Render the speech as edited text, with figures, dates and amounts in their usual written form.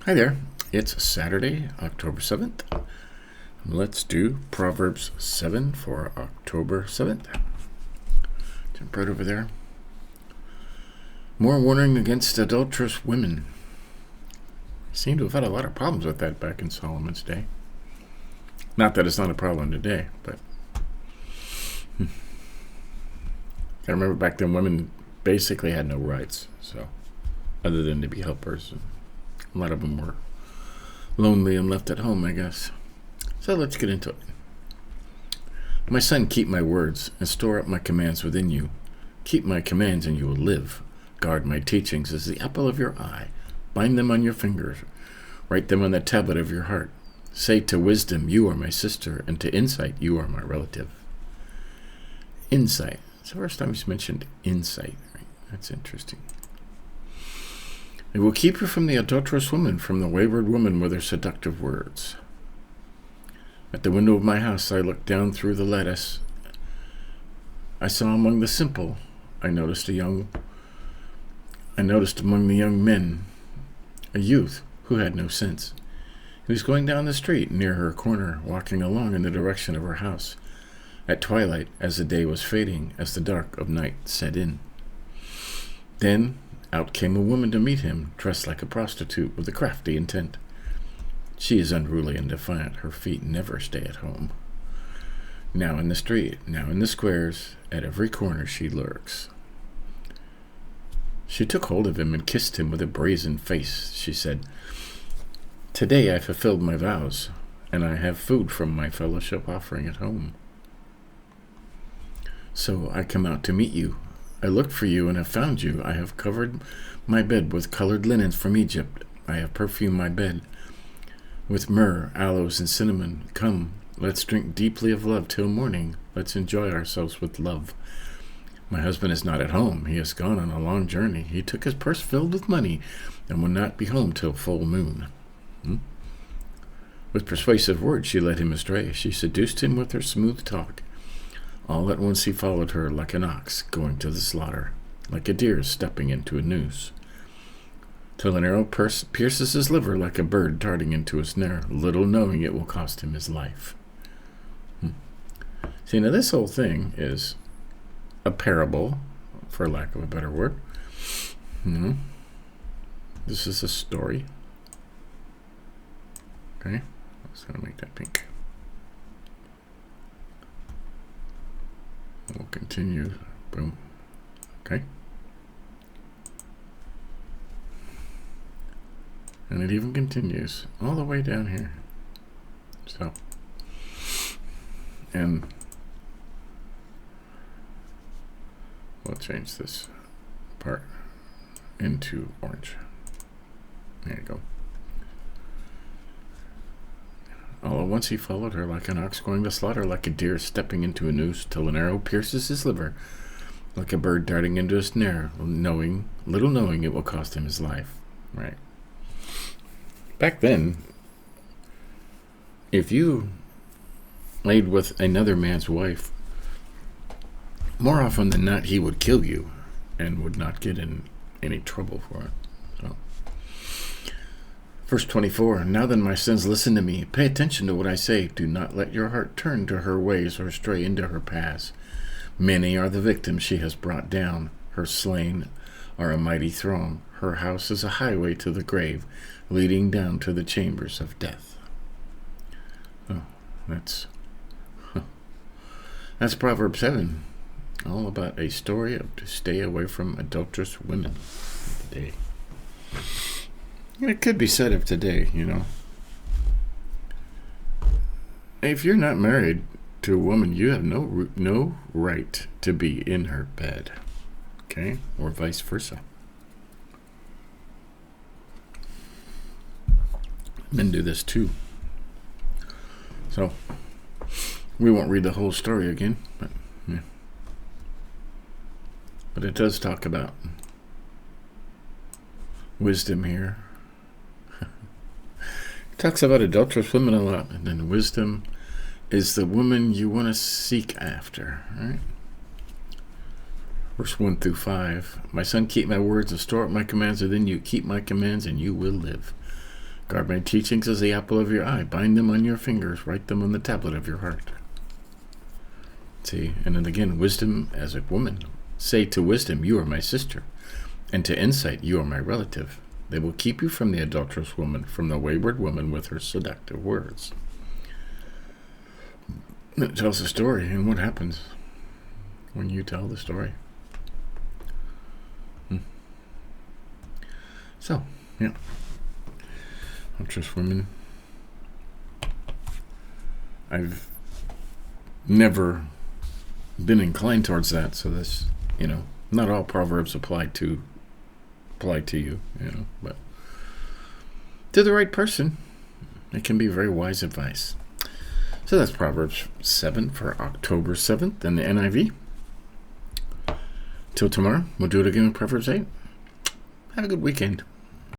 Hi there. It's Saturday, October 7th. Let's do Proverbs 7 for October 7th. Jump right over there. More warning against adulterous women. Seem to have had a lot of problems with that back in Solomon's day. Not that it's not a problem today, but I remember back then women basically had no rights, so other than to be helpers. A lot of them were lonely and left at home, I guess. So let's get into it. My son, keep my words and store up my commands within you. Keep my commands and you will live. Guard my teachings as the apple of your eye. Bind them on your fingers. Write them on the tablet of your heart. Say to wisdom, you are my sister, and to insight, you are my relative. Insight. It's the first time he's mentioned insight. Right? That's interesting. It will keep you from the adulterous woman, from the wayward woman with her seductive words. At the window of my house I looked down through the lattice. I saw among the simple, I noticed among the young men a youth who had no sense. He was going down the street near her corner, walking along in the direction of her house, at twilight, as the day was fading, as the dark of night set in. Then out came a woman to meet him, dressed like a prostitute with a crafty intent. She is unruly and defiant. Her feet never stay at home. Now in the street, now in the squares, at every corner she lurks. She took hold of him and kissed him with a brazen face. She said, "Today I fulfilled my vows, and I have food from my fellowship offering at home. So I come out to meet you. I looked for you and have found you. I have covered my bed with colored linens from Egypt. I have perfumed my bed with myrrh, aloes, and cinnamon. Come, let's drink deeply of love till morning. Let's enjoy ourselves with love. My husband is not at home. He has gone on a long journey. He took his purse filled with money and will not be home till full moon." With persuasive words she led him astray. She seduced him with her smooth talk. All at once he followed her like an ox going to the slaughter, like a deer stepping into a noose, till an arrow pierces his liver, like a bird darting into a snare, little knowing it will cost him his life. See, now this whole thing is a parable, for lack of a better word. This is a story. Okay, I was going to make that pink. We'll continue. Boom. Okay. And it even continues all the way down here. So, and we'll change this part into orange. There you go. All at once he followed her like an ox going to slaughter, like a deer stepping into a noose, till an arrow pierces his liver, like a bird darting into a snare, little knowing it will cost him his life. Right. Back then, if you laid with another man's wife, more often than not he would kill you and would not get in any trouble for it. So, Verse 24, "Now then, my sons, listen to me. Pay attention to what I say. Do not let your heart turn to her ways or stray into her paths. Many are the victims she has brought down. Her slain are a mighty throng. Her house is a highway to the grave, leading down to the chambers of death." Oh, that's Proverbs 7. All about a story of to stay away from adulterous women today. It could be said of today, if you're not married to a woman, you have no right to be in her bed, okay, or vice versa. Men do this too. So we won't read the whole story again, but it does talk about wisdom here. Talks about adulterous women a lot, and then wisdom is the woman you want to seek after, right? Verse 1 through 5. My son, keep my words and store up my commands within you. Keep my commands and you will live. Guard my teachings as the apple of your eye. Bind them on your fingers. Write them on the tablet of your heart. See, and then again, wisdom as a woman. Say to wisdom, you are my sister, and to insight, you are my relative. They will keep you from the adulterous woman, from the wayward woman with her seductive words. It tells a story, and what happens when you tell the story. So, yeah. Adulterous women. I've never been inclined towards that, so this, not all Proverbs apply to you, but to the right person, it can be very wise advice. So that's Proverbs 7 for October 7th in the NIV. Till tomorrow, we'll do it again with Proverbs 8. Have a good weekend.